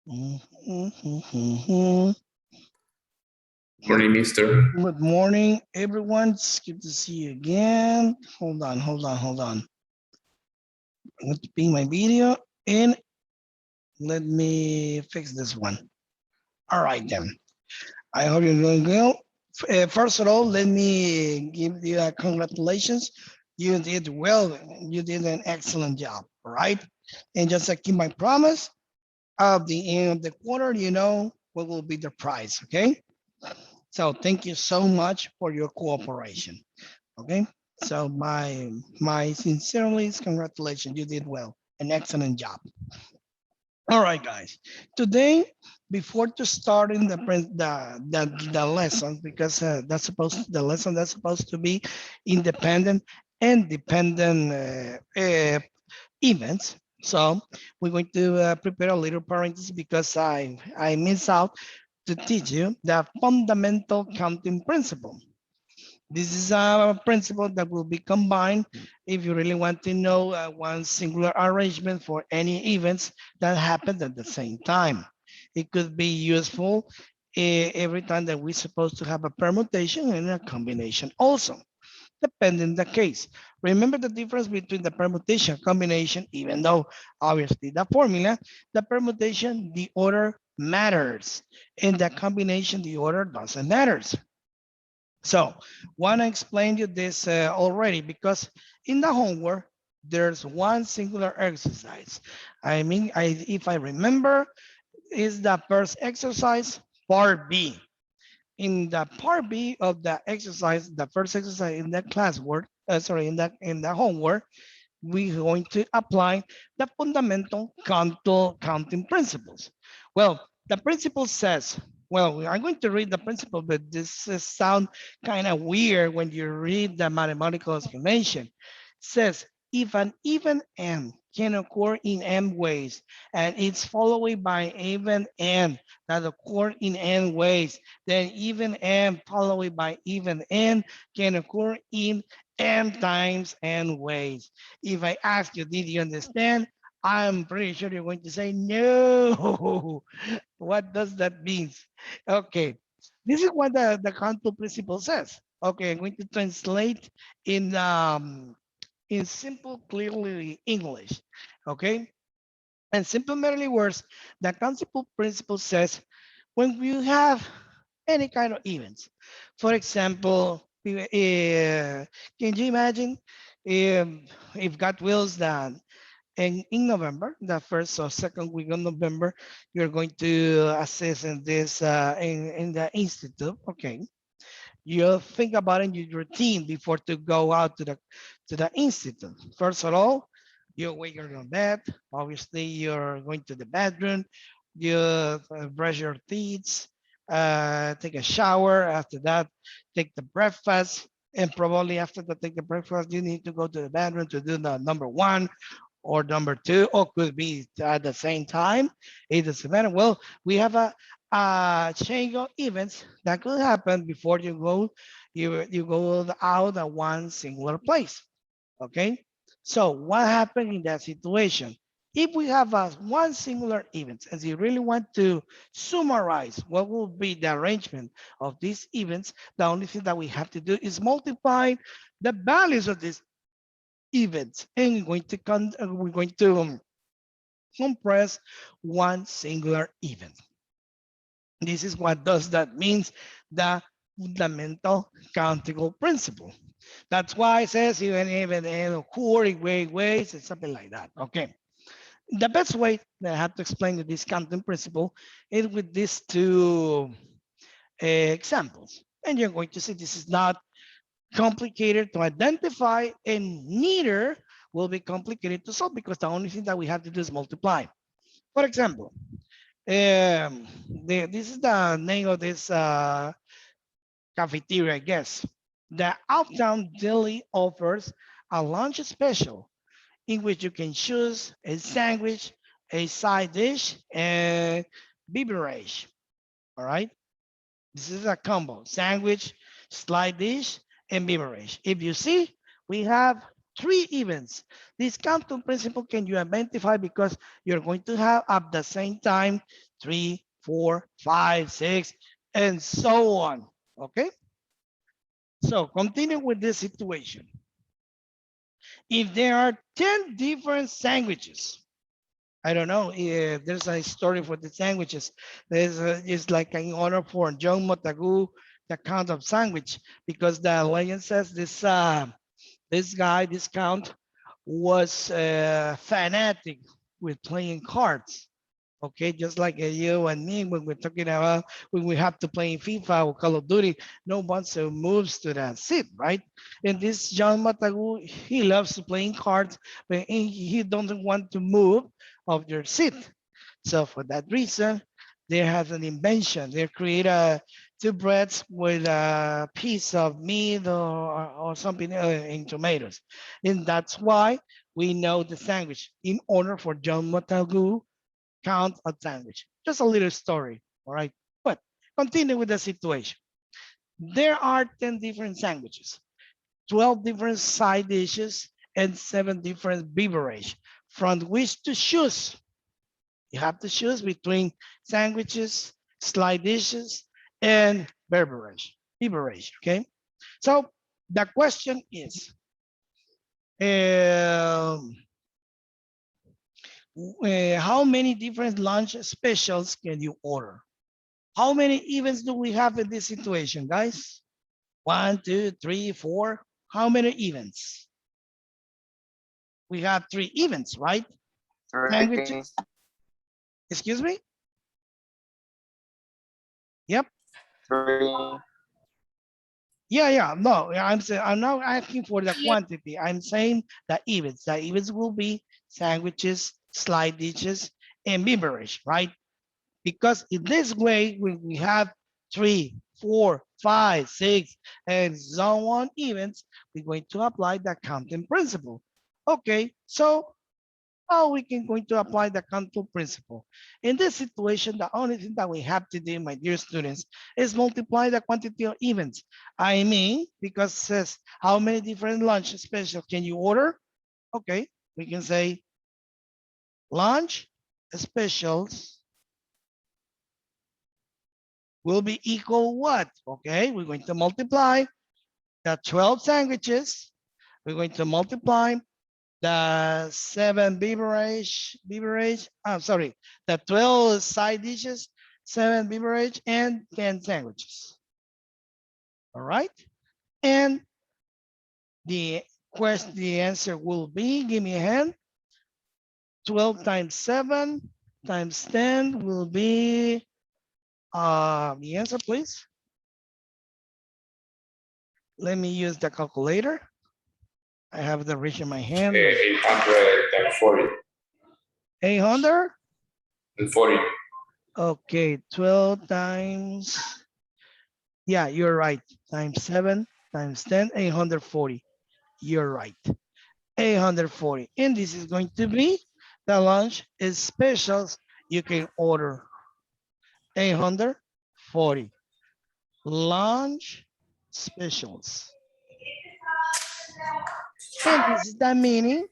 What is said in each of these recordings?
Mhm. Morning, mister. Good morning, everyone. It's good to see you again. Hold on. I'm going to ping my video and let me fix this one. All right, then. I hope you're doing well. First of all, let me give you a congratulations. You did well. You did an excellent job. All right. And just to keep my promise, at the end of the quarter, you know what will be the prize. Okay. So thank you so much for your cooperation. Okay. So my sincerely congratulations. You did well. An excellent job. All right, guys. Today, before to starting the lesson, because the lesson that's supposed to be independent and dependent events. So we're going to prepare a little parenthesis because I miss out to teach you the fundamental counting principle. This is a principle that will be combined if you really want to know one singular arrangement for any events that happen at the same time. It could be useful every time that we're supposed to have a permutation and a combination also, depending the case. Remember the difference between the permutation combination, even though obviously the formula, the permutation, the order matters. In the combination, the order doesn't matter. So want to explain you this already because in the homework, there's one singular exercise. If I remember, is the first exercise part B. In the part B of the exercise, the first exercise in the classwork, in the homework, we're going to apply the fundamental counting principles. Well, the principle says, well, I'm going to read the principle, but this sound kind of weird when you read the mathematical explanation. It says, if an even n can occur in n ways, and it's followed by even n that occur in n ways, then even n followed by even n can occur in n times n ways. If I ask you, did you understand? I'm pretty sure you're going to say no. What does that mean? Okay, this is what the Canto principle says. Okay, I'm going to translate in simple, clearly English. Okay, and simple, merely words. The Canto principle says when you have any kind of events, for example, can you imagine if God wills that in November, the first or second week of November, you're going to assist in this in the institute. Okay, you think about it in your routine before to go out to the institute. First of all, you wake up in bed. Obviously, you're going to the bathroom. You brush your teeth, take a shower. After that, take the breakfast. And probably after that, take the breakfast, you need to go to the bathroom to do the number one or number two, or could be at the same time. It doesn't matter. Well, we have a chain of events that could happen before you go out at one singular place. Okay. So what happened in that situation? If we have a one singular event, and you really want to summarize what will be the arrangement of these events, the only thing that we have to do is multiply the values of these events, and we're going to compress one singular event. This is what does that means the fundamental countable principle. That's why it says even occur in ways and something like that. Okay. The best way that I have to explain this counting principle is with these two examples. And you're going to see this is not complicated to identify and neither will be complicated to solve because the only thing that we have to do is multiply. For example, this is the name of this cafeteria, I guess. The Uptown Deli offers a lunch special in which you can choose a sandwich, a side dish, and beverage. All right. This is a combo, sandwich, slide dish, and beverage. If you see, we have three events. This counting principle can you identify because you're going to have at the same time 3, 4, 5, 6, and so on. Okay? So continue with this situation. If there are 10 different sandwiches, I don't know if there's a story for the sandwiches. It's like an honor for John Motagu, the count of sandwich, because the legend says this guy, this count, was fanatic with playing cards. Okay, just like you and me when we're talking about when we have to play in FIFA or Call of Duty, no one so moves to that seat, right? And this John Matagu, he loves to playing cards, but he doesn't want to move of your seat. So for that reason, they have an invention. They create two breads with a piece of meat or something in tomatoes. And that's why we know the sandwich in honor for John Matagu count a sandwich. Just a little story, all right? But continue with the situation. There are 10 different sandwiches, 12 different side dishes, and 7 different beverage from which to choose. You have to choose between sandwiches, side dishes, and beverage, okay? So the question is, um, how many different lunch specials can you order? How many events do we have in this situation, guys? One, two, three, four. How many events? We have 3 events, right? Three. Sandwiches. Excuse me? Yep. Three. Yeah. No, I'm saying I'm not asking for the quantity. I'm saying the events. The events will be sandwiches, slide dishes, and beverage, right? Because in this way, when we have 3, 4, 5, 6, and so on events, we're going to apply the counting principle. Okay, so how we can going to apply the counting principle? In this situation, the only thing that we have to do, my dear students, is multiply the quantity of events. I mean, because it says how many different lunch specials can you order? Okay, we can say lunch specials will be equal what? Okay, we're going to multiply the 12 sandwiches. We're going to multiply the 7 I'm sorry, the 12 side dishes, 7 beverage, and 10 sandwiches. All right. And the the answer will be, give me a hand, 12 times 7 times 10 will be, the answer, please. Let me use the calculator. I have the reach in my hand. 840 800. and 40. Okay, 12 times, yeah, you're right. Times 7 times 10, 840. You're right. 840. And this is going to be the lunch is specials you can order. 840. Lunch specials. And this is the meaning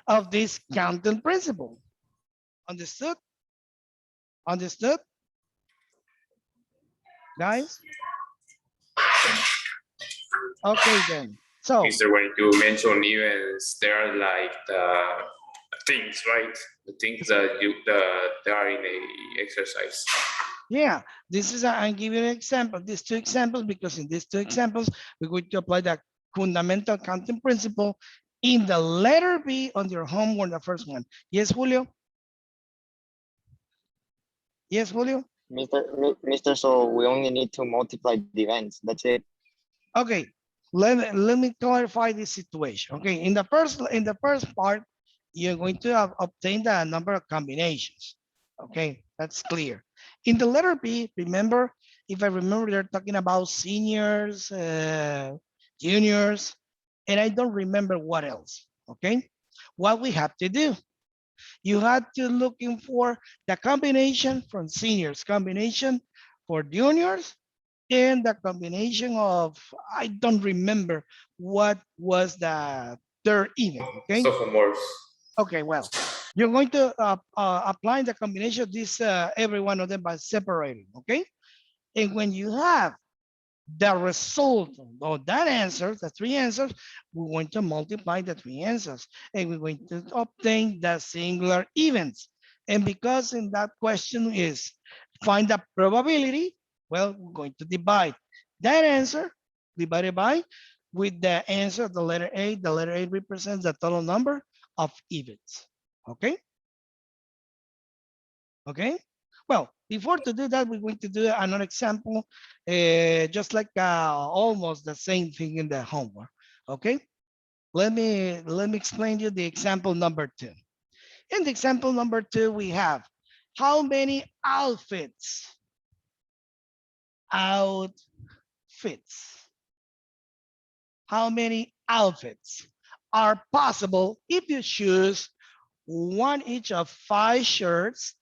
of this counting principle. Understood? Understood, guys? Okay, then. So, Mister, when you mention events, there are like the things, right? The things that are in a exercise. yeah, this is, I'm giving you an example, these 2 examples, because in these 2 examples, we're going to apply the fundamental counting principle in the letter B on your homework, the first one. Yes, Julio? Yes, Julio? Mister, so we only need to multiply the events. That's it. Okay, let me clarify this situation. Okay, in the first part, you're going to have obtain the number of combinations. Okay, that's clear. In the letter B, remember, if I remember, they're talking about seniors, juniors, and I don't remember what else. Okay, what we have to do, you had to looking for the combination from seniors, combination for juniors, and the combination of, I don't remember what was the they're even, okay? Sophomores. Okay, well, you're going to apply the combination of these, every one of them by separating, okay? And when you have the result of that answer, the three answers, we're going to multiply the three answers and we're going to obtain the singular events. And because in that question is find the probability, well, we're going to divide that answer divided by with the answer of the letter A. The letter A represents the total number of events. Okay. Okay. Well, before to do that, we're going to do another example, just like almost the same thing in the homework. Okay. Let me explain you the example number 2. In the example number 2, we have how many outfits how many outfits are possible if you choose one each of 5 shirts,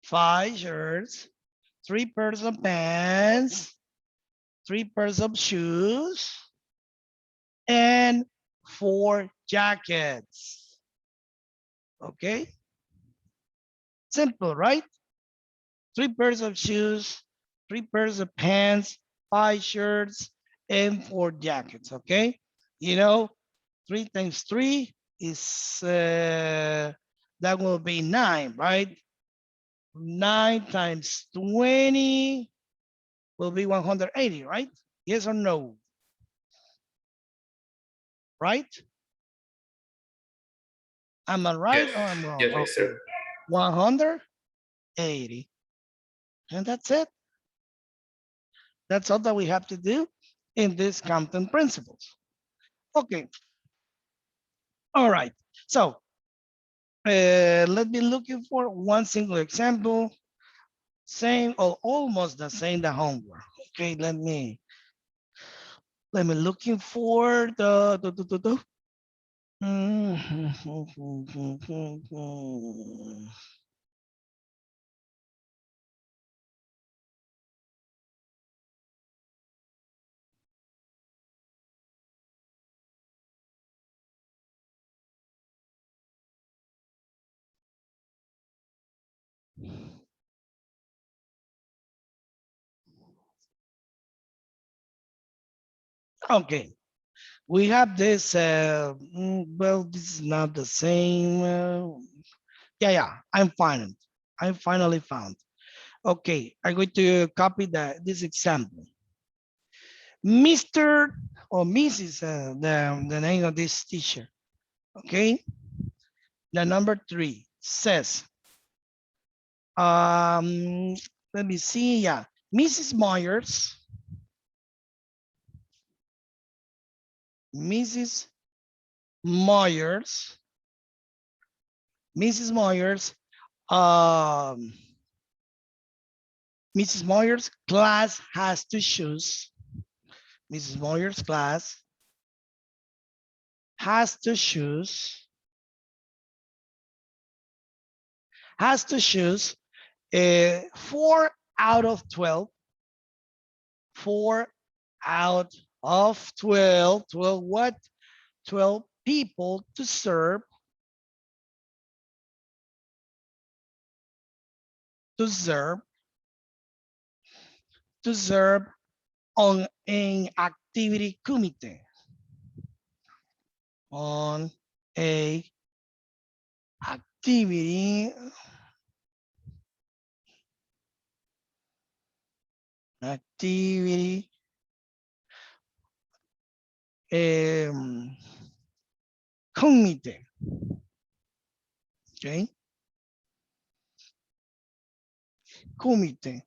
3 pairs of pants, 3 pairs of shoes, and 4 jackets. Okay, simple, right? 3 pairs of shoes, 3 pairs of pants, 5 shirts, and 4 jackets. Okay, you know, 3 times 3 is that will be 9, right? 9 times 20 will be 180, right? Yes or no? Right? Am I right Yes. or I'm wrong? Yes, Okay. mister. 180. And that's it. That's all that we have to do in this counting principles. Okay. All right. So let me looking for one single example. Same or almost the same the homework. Okay, let me looking for the okay. We have this, well, this is not the same. Yeah, I finally found. Okay, I'm going to copy this example. Mr. or Mrs., the name of this teacher, okay? The number 3 says, let me see, yeah. Mrs. Myers, Mrs. Myers, Mrs. Myers, um, Mrs. Myers' class has to choose. Mrs. Myers' class has to choose, has to choose 4 out of 12, 4 out of 12, 12 what? 12 people to serve, to serve on an activity committee, on a activity, activity committee, okay? Committee,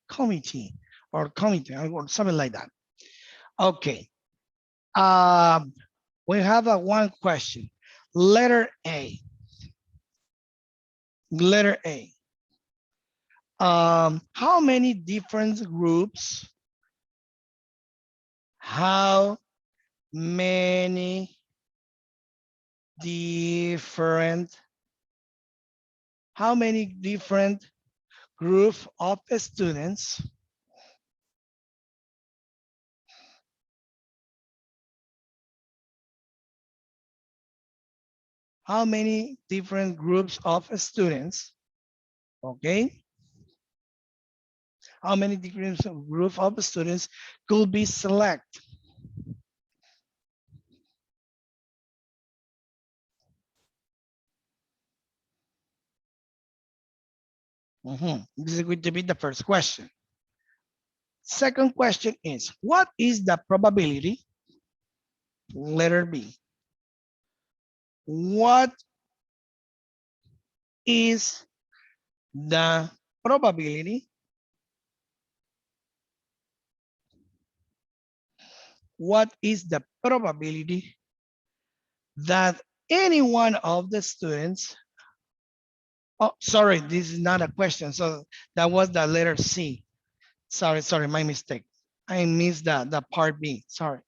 committee, or committee, or something like that. Okay. We have a one question. Letter A. Letter A. How many different groups? How many different? How many different group of students how many different groups of students, okay? How many different group of students could be select? This is going to be the first question. Second question is, what is the probability? Letter B. What is the probability? What is the probability that any one of the students, oh, sorry, this is not a question. So that was the letter C. Sorry, my mistake. I missed the part B, sorry.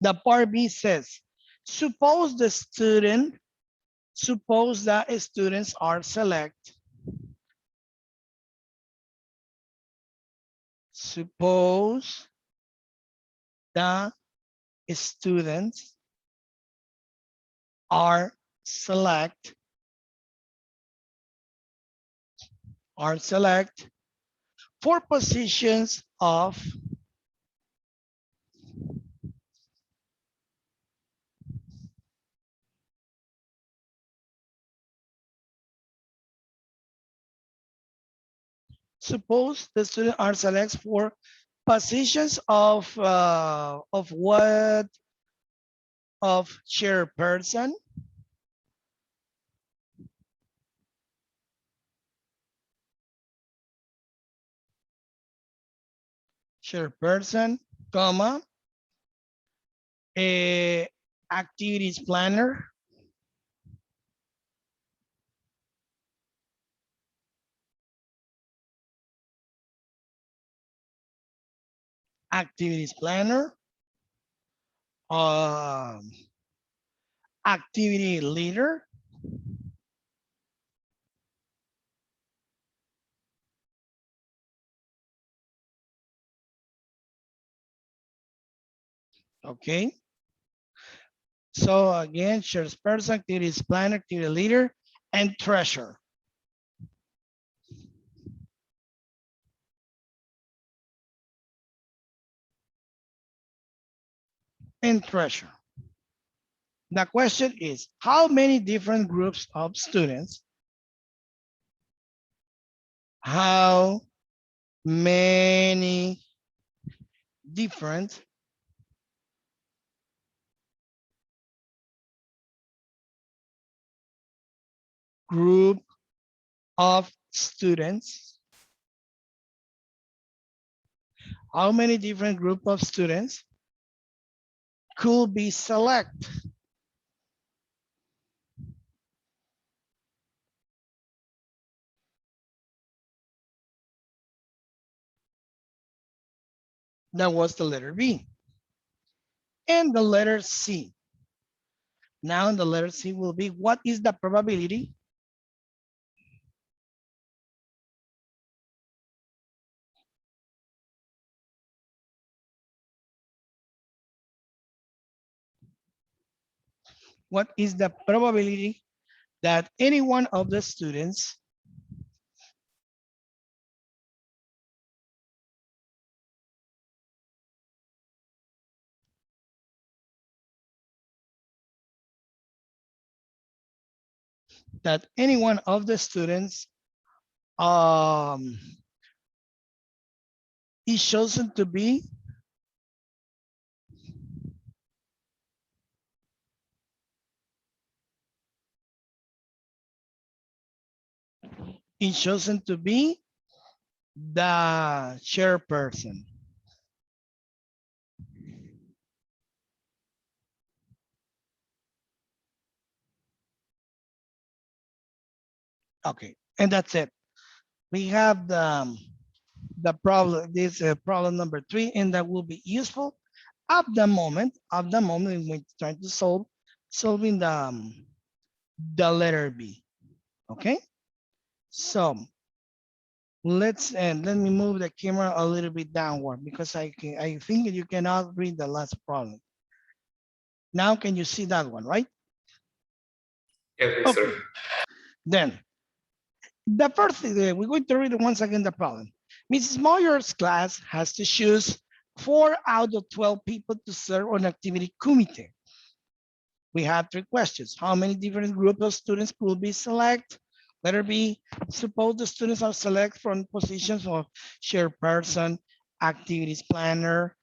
The part B says, suppose that students are select. Suppose the students are select for positions of suppose the students are select for positions of what, of chairperson, comma, a activities planner, activities planner, um, activity leader, okay? So again, chairperson, activities planner, activity leader, and treasurer. And treasurer. The question is, how many different groups of students, how many different group of students, how many different group of students could be select? That was the letter B. And the letter C. Now the letter C will be, what is the probability what is the probability that any one of the students that any one of the students um, is chosen to be the chairperson. Okay, and that's it. We have the problem, this problem number 3, and that will be useful at the moment. When we're trying to solving the letter B. Okay, so let me move the camera a little bit downward because I think you cannot read the last problem. Now can you see that one, right? Yes, mister. Okay, then the first thing, we're going to read once again the problem. Mrs. Moyer's class has to choose 4 out of 12 people to serve on activity committee. We have 3 questions. How many different groups of students will be select? Letter B, suppose the students are select from positions of chairperson, activities planner,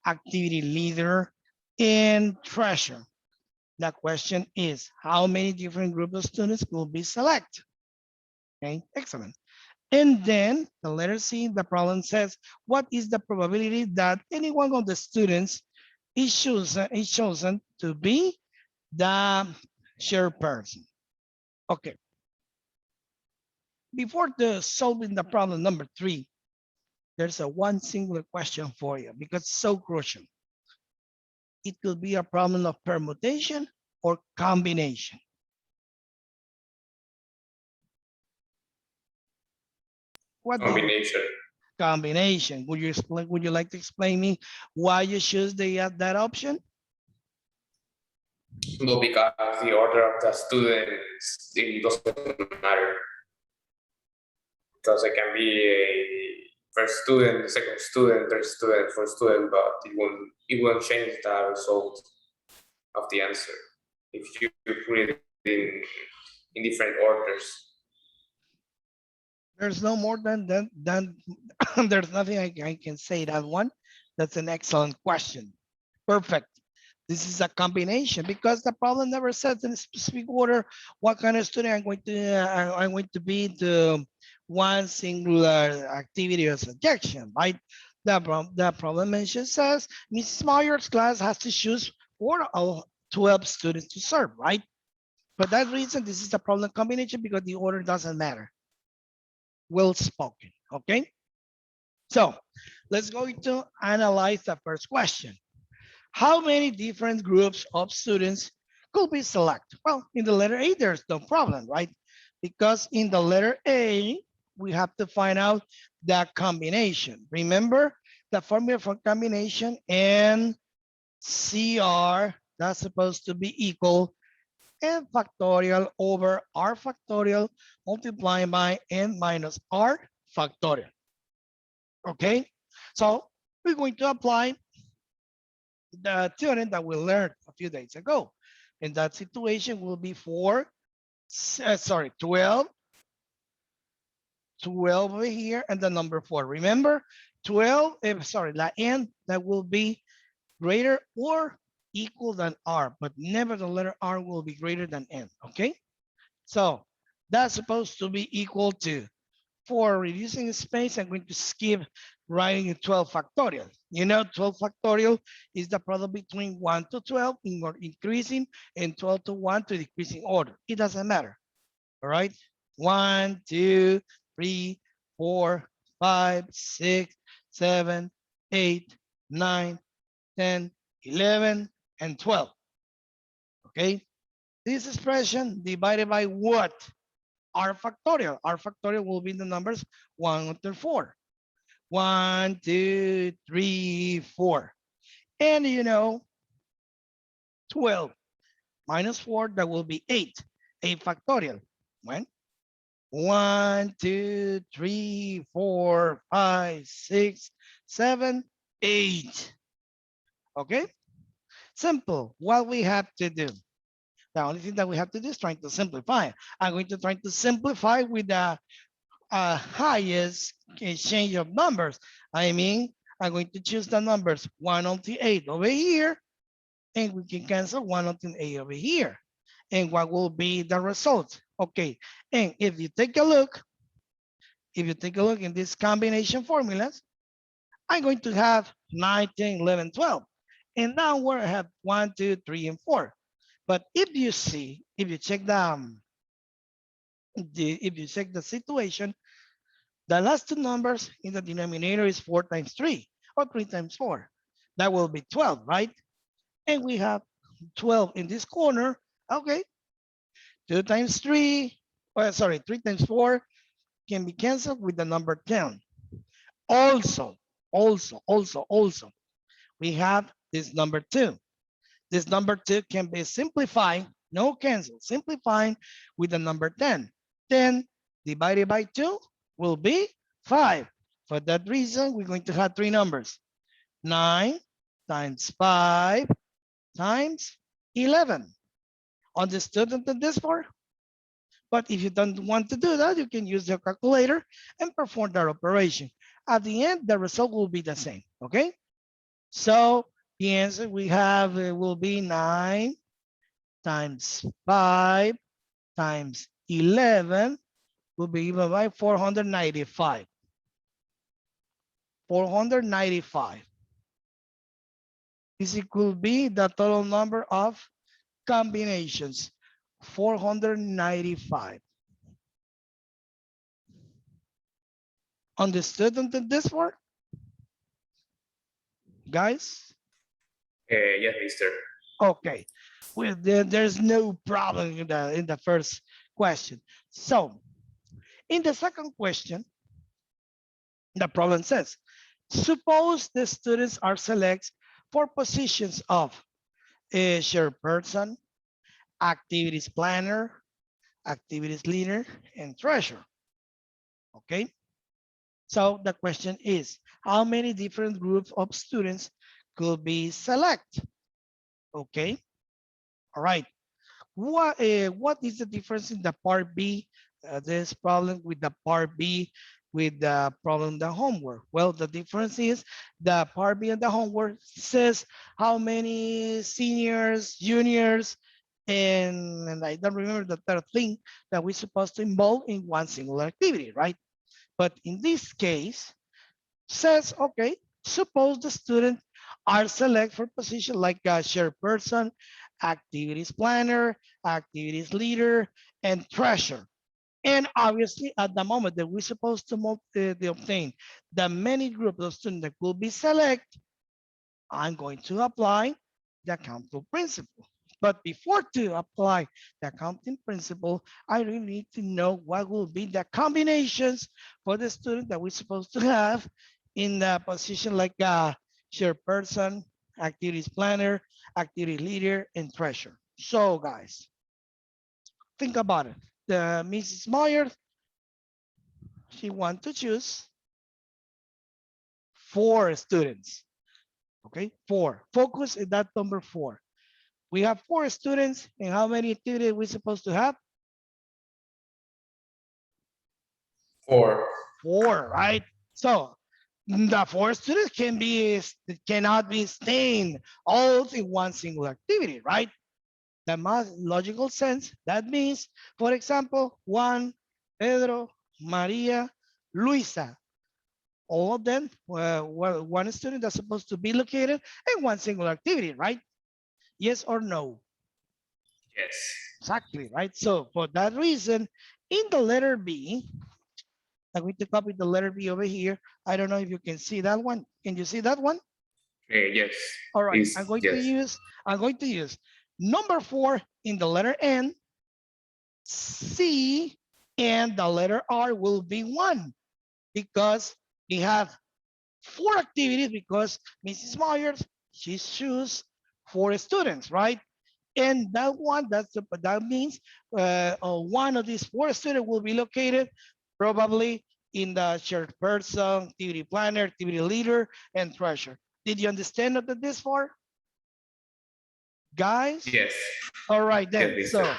activity leader, and treasurer. The question is, how many different groups of students will be select? Okay, excellent. And then the letter C, the problem says, what is the probability that any one of the students is chosen to be the chairperson? Okay, before solving the problem number 3, there's a one singular question for you because it's so crucial. It could be a problem of permutation or combination. What do you Combination. combination? Would you explain? Would you like to explain me why you choose that option? Well, because the order of the students, it doesn't matter. Because it can be a first student, second student, third student, fourth student, but it won't change the result of the answer if you put it in different orders. There's no more than there's nothing I can say that one. That's an excellent question. Perfect. This is a combination because the problem never says in a specific order what kind of student I'm going to be the one singular activity or suggestion, right? The problem mention says Mrs. Meyer's class has to choose 4 of 12 students to serve, right? For that reason, this is a problem combination because the order doesn't matter. Well spoken, okay? So let's go to analyze the first question. How many different groups of students could be selected? Well, in the letter A, there's no problem, right? Because in the letter A, we have to find out the combination. Remember the formula for combination and CR, that's supposed to be equal n factorial over r factorial multiplied by n minus r factorial. Okay, so we're going to apply the theorem that we learned a few days ago. In that situation will be 12 over here and the number 4. Remember, 12, the n that will be greater or equal than r, but never the letter r will be greater than n, okay? So that's supposed to be equal to, for reducing space, I'm going to skip writing 12 factorial. You know, 12 factorial is the product between 1 to 12 in increasing and 12 to 1 to decreasing order. It doesn't matter, all right? 1, 2, 3, 4, 5, 6, 7, 8, 9, 10, 11, and 12, okay? This expression divided by what? R factorial. R factorial will be the numbers 1 to 4. 1, 2, 3, 4. And you know, 12 minus 4, that will be 8. 8 factorial. When? 1, 2, 3, 4, 5, 6, 7, 8. Okay? Simple. What we have to do. The only thing that we have to do is trying to simplify. I'm going to try to simplify with the highest exchange of numbers. I mean, I'm going to choose the numbers 1 until 8 over here, and we can cancel 1 until 8 over here. And what will be the result? Okay, and if you take a look in these combination formulas, I'm going to have 9, 10, 11, 12. And now we have 1, 2, 3, and 4. But if you check the situation, the last 2 numbers in the denominator is 4 times 3 or 3 times 4. That will be 12, right? And we have 12 in this corner. Okay, 2 times 3, 3 times 4 can be canceled with the number 10. Also, we have this number 2. This number 2 can be simplified No cancel. Simplifying with the number 10. 10 divided by 2 will be 5. For that reason, we're going to have three numbers. 9 times 5 times 11. Understood until this far? But if you don't want to do that, you can use your calculator and perform that operation. At the end, the result will be the same, okay? So the answer we have will be 9 times 5 times 11 will be given by 495. 495. This could be the total number of combinations. 495. Understood until this far? Guys? Yes, mister. Okay. Well, there's no problem in the first question. So in the second question, the problem says, suppose the students are selected for positions of a chairperson, activities planner, activities leader, and treasurer. Okay. So the question is, how many different groups of students could be selected? Okay. All right. What is the difference in the part B? This problem with the part B with the problem the homework. Well, the difference is the part B and the homework says how many seniors, juniors, and I don't remember the third thing that we're supposed to involve in one single activity, right? But in this case, says, okay, suppose the student are select for position like a chairperson, activities planner, activities leader, and treasurer. And obviously, at the moment that we're supposed to obtain the many groups of students that will be select, I'm going to apply the accounting principle. But before to apply the accounting principle, I really need to know what will be the combinations for the student that we're supposed to have in the position like a chairperson, activities planner, activity leader, and treasurer. So guys, think about it. The Mrs. Myers, she wants to choose 4 students. Okay, 4. Focus in that number 4. We have 4 students, and how many activities we supposed to have? 4. 4, right? So the 4 students cannot be staying all in one single activity, right? The most logical sense, that means, for example, Juan, Pedro, Maria, Luisa, all of them, one student that's supposed to be located in one single activity, right? Yes or no? Yes. Exactly, right? So for that reason, in the letter B, I'm going to copy the letter B over here. I don't know if you can see that one. Can you see that one? Yes. All right, Is yes. I'm going to use number 4 in the letter N, C, and the letter R will be 1 because we have 4 activities because Mrs. Myers, she choose 4 students, right? And that means one of these 4 students will be located probably in the shared person, activity planner, activity leader, and treasurer. Did you understand up to this far, guys? Yes. All right Yes, then. mister.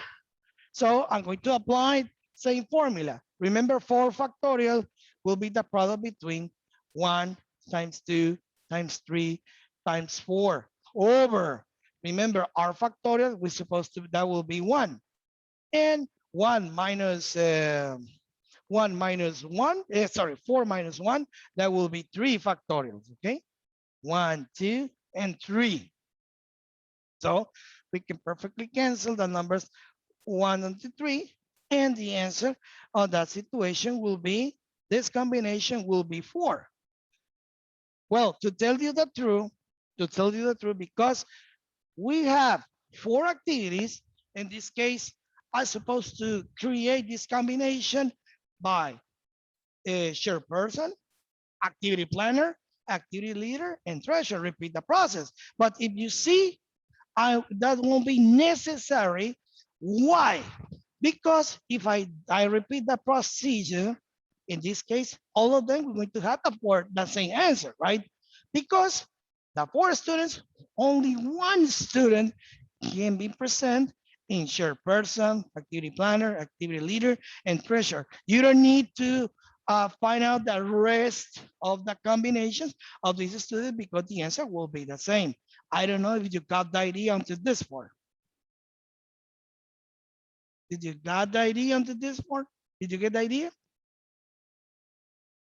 So I'm going to apply same formula. Remember, 4 factorial will be the product between 1 times 2 times 3 times 4 over. Remember, r factorial, we're supposed to, that will be 1. And 1 minus 1, sorry, 4 minus 1, that will be 3 factorials, okay? 1, 2, and 3. So we can perfectly cancel the numbers 1 and 3, and the answer of that situation will be, this combination will be 4. Well, to tell you the truth, because we have 4 activities, in this case, I'm supposed to create this combination by a chairperson, activity planner, activity leader, and treasurer. Repeat the process. But if you see, that won't be necessary Why? Because if I repeat the procedure, in this case, all of them we're going to have the same answer, right? Because the 4 students, only 1 student can be present in chairperson, activity planner, activity leader, and treasurer. You don't need to find out the rest of the combinations of these students because the answer will be the same. I don't know if you got the idea onto this part. Did you got the idea onto this part? Did you get the idea?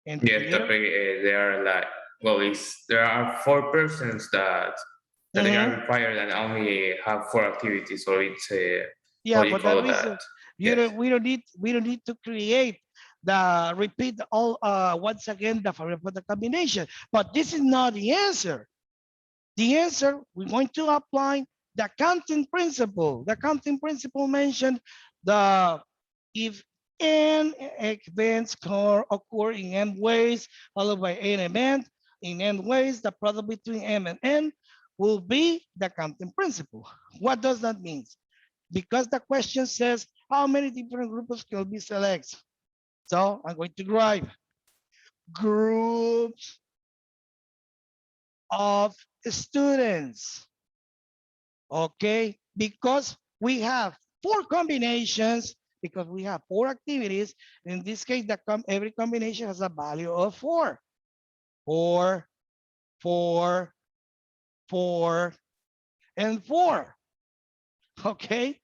And Yeah, topic. There are like there are 4 persons that they are required and only have 4 activities. So it's Yeah, what you for that call that? reason, Yes. we don't need to create the repeat all once again for the combination. But this is not the answer. The answer, we're going to apply the counting principle. The counting principle mentioned the if n events occur in n ways, followed by n event, in n ways, the product between m and n will be the counting principle. What does that mean? Because the question says how many different groups can be selected. So I'm going to write groups of students. Okay, because we have 4 combinations, because we have 4 activities. In this case, every combination has a value of 4. 4, 4, 4, and 4. Okay,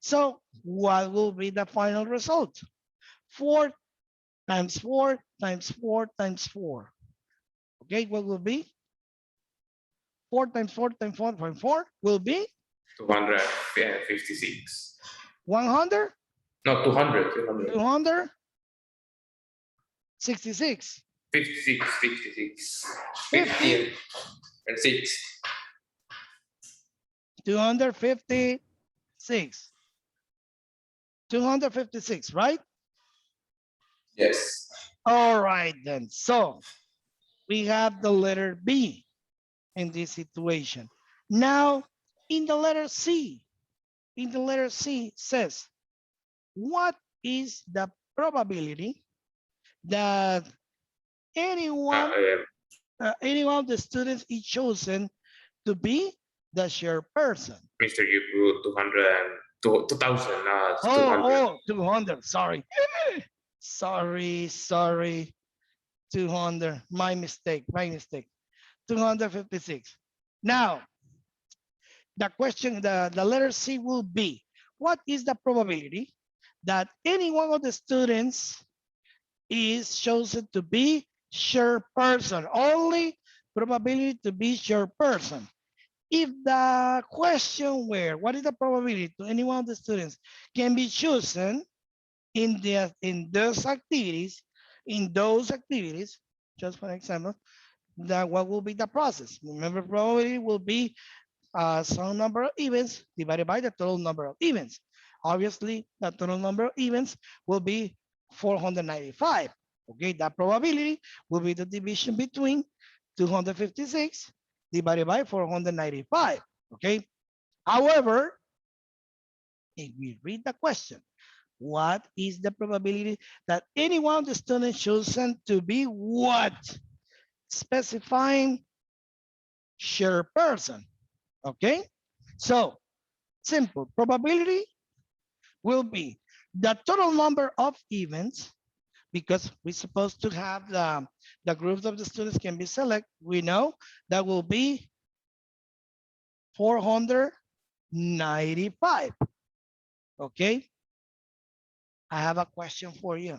so what will be the final result? 4 times 4 times 4 times 4. Okay, what will be? 4 times 4 times 4 times 4 will be 256. 100, No, 200. 200. 266, 56. 56. 50 50, and 6. 256, 256, right? Yes. All right then. So we have the letter B in this situation. Now in the letter C, says, what is the probability that anyone of the students is chosen to be the chairperson? Mr. You put 200 and 2000, 200. Oh, 200, sorry. Sorry, 200, my mistake. 256. Now, the question, the letter C will be, what is the probability that any one of the students is chosen to be chairperson? Only probability to be chairperson. If the question were, what is the probability to any one of the students can be chosen in those activities, just for example, that what will be the process? Remember, probability will be some number of events divided by the total number of events. Obviously, the total number of events will be 495. Okay, that probability will be the division between 256 divided by 495. Okay, however, if we read the question, what is the probability that any one of the students chosen to be what? Specifying chairperson. Okay, so simple probability will be the total number of events, because we're supposed to have the groups of the students can be selected. We know that will be 495. Okay, I have a question for you.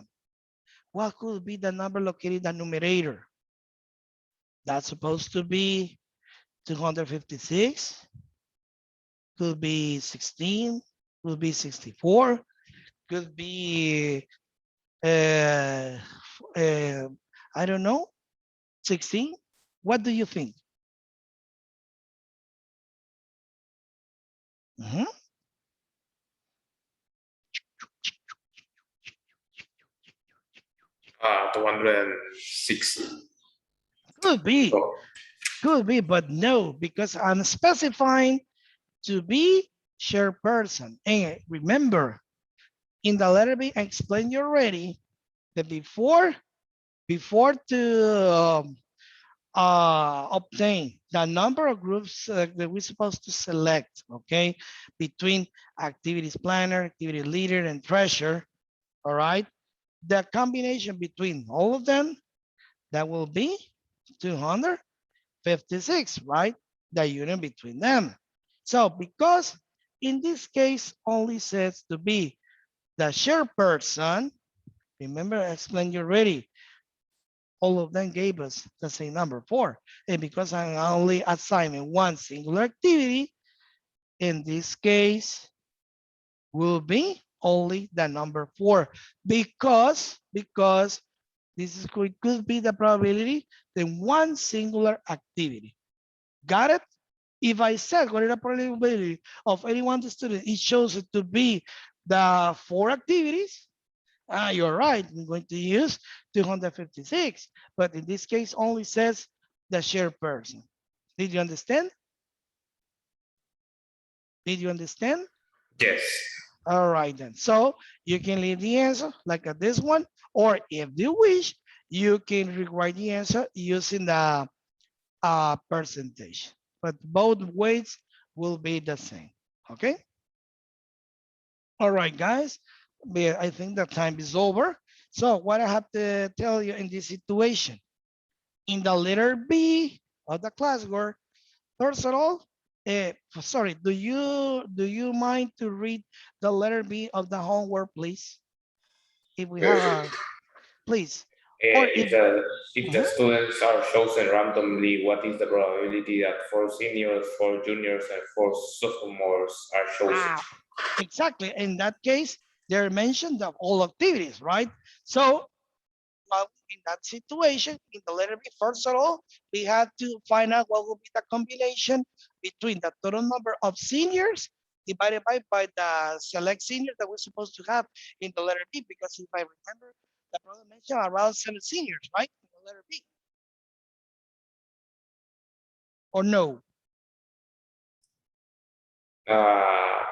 What could be the number located in the numerator? That's supposed to be 256, could be 16, could be 64, could be, uh, uh, I don't know, 16. What do you think? Mhm. 260. Could be, Oh, but no, because I'm specifying to be shared person. And remember, in the letter B, I explained you already that before to obtain the number of groups that we're supposed to select, okay, between activities planner, activity leader, and treasurer, all right, the combination between all of them, that will be 256, right? The union between them. So because in this case only says to be the shared person, remember I explained you already, all of them gave us the same number 4. And because I'm only assigning one singular activity, in this case will be only the number 4 because this is could be the probability that one singular activity. Got it? If I said what is the probability of any one student, it shows it to be the 4 activities. You're right. I'm going to use 256, but in this case only says the shared person. Did you understand? Did you understand? Yes. All right then. So you can leave the answer like at this one, or if you wish, you can rewrite the answer using the percentage. But both ways will be the same. Okay. All right, guys. I think the time is over. So what I have to tell you in this situation, in the letter B of the classwork, first of all, sorry, do you mind to read the letter B of the homework, please? If we have a, please, or If the mhm. students are chosen randomly, what is the probability that 4 seniors, 4 juniors, and 4 sophomores are chosen? Ah, exactly. In that case, they're mentioned of all activities, right? So in that situation, in the letter B, first of all, we have to find out what will be the combination between the total number of seniors divided by the select senior that we're supposed to have in the letter B, because if I remember, the problem mentioned around 7 seniors, right? In the letter B, or no? Uh,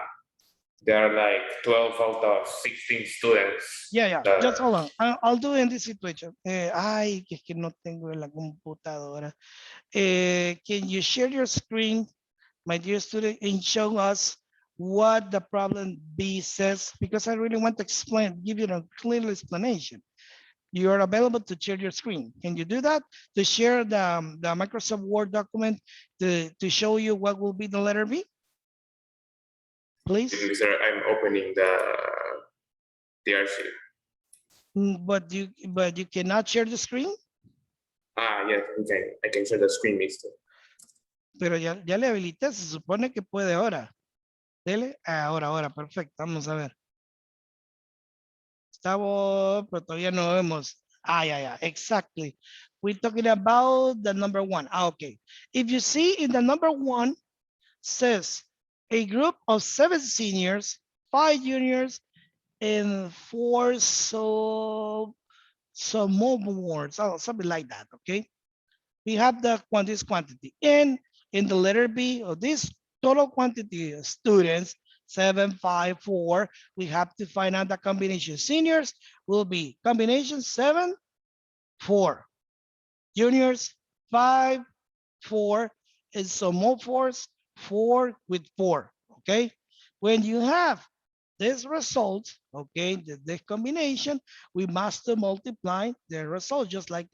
there are like 12 out of 16 students. Yeah, yeah, That just hold on. I'll do in this situation. Ay, que es que no tengo la computadora. Can you share your screen, my dear student, and show us what the problem B says? Because I really want to explain, give you a clear explanation. You are available to share your screen. Can you do that? To share the Microsoft Word document to show you what will be the letter B, please? Mr. I'm opening the archive. But you cannot share the screen. Yes, I can share the screen, Mister. Pero ya le habilité, se supone que puede ahora. Dele, ahora, perfecto. Vamos a ver. Estamos, pero todavía no vemos. Yeah, exactly. We're talking about the number 1. Okay. If you see in the number 1 says a group of 7 seniors, 5 juniors, and 4 sophomores, something like that. Okay. We have this quantity. And in the letter B of this total quantity of students, 7, 5, 4, we have to find out the combination. Seniors will be combination 7, 4. Juniors, 5, 4, and some more fours, 4 with 4, okay? When you have this result, okay, this combination, we must multiply the result, just like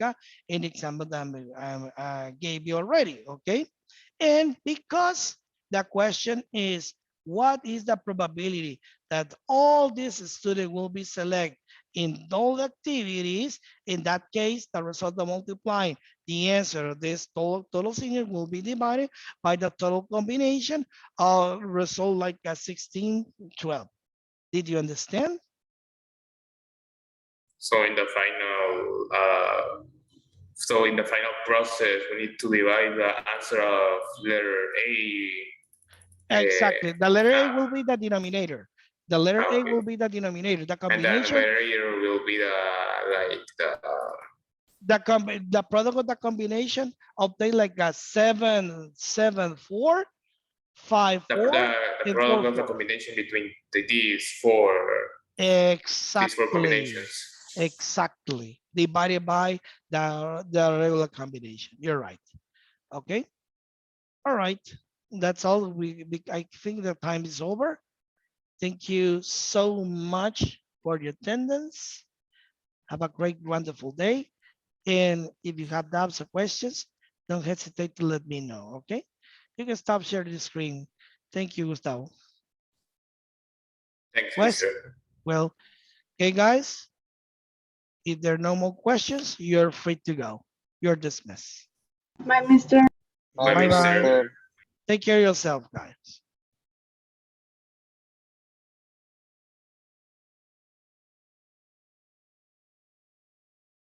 in the example that I gave you already, okay? And because the question is, what is the probability that all these students will be selected in all activities? In that case, the result of multiplying the answer of this total senior will be divided by the total combination of result like a 16, 12. Did you understand? So in the final, process, we need to divide the answer of letter A. Exactly. The letter A will be the denominator. The letter A Okay. will be the denominator. The And then the combination, numerator will be the product of the combination obtain like a 7, 7, 4. 5, The, 4, the, the and product 4, of the 4. combination between these four Exactly. combinations. Exactly. Divided by the regular combination. You're right. Okay. All right. That's all. I think the time is over. Thank you so much for your attendance. Have a great, wonderful day. And if you have doubts or questions, don't hesitate to let me know. Okay. You can stop sharing the screen. Thank you, Gustavo. Thanks, Wes, Mr. well, okay, guys. If there are no more questions, you're free to go. You're dismissed. My Mr. Bye, Bye bye. Mr. Mister. Take care of yourself, guys.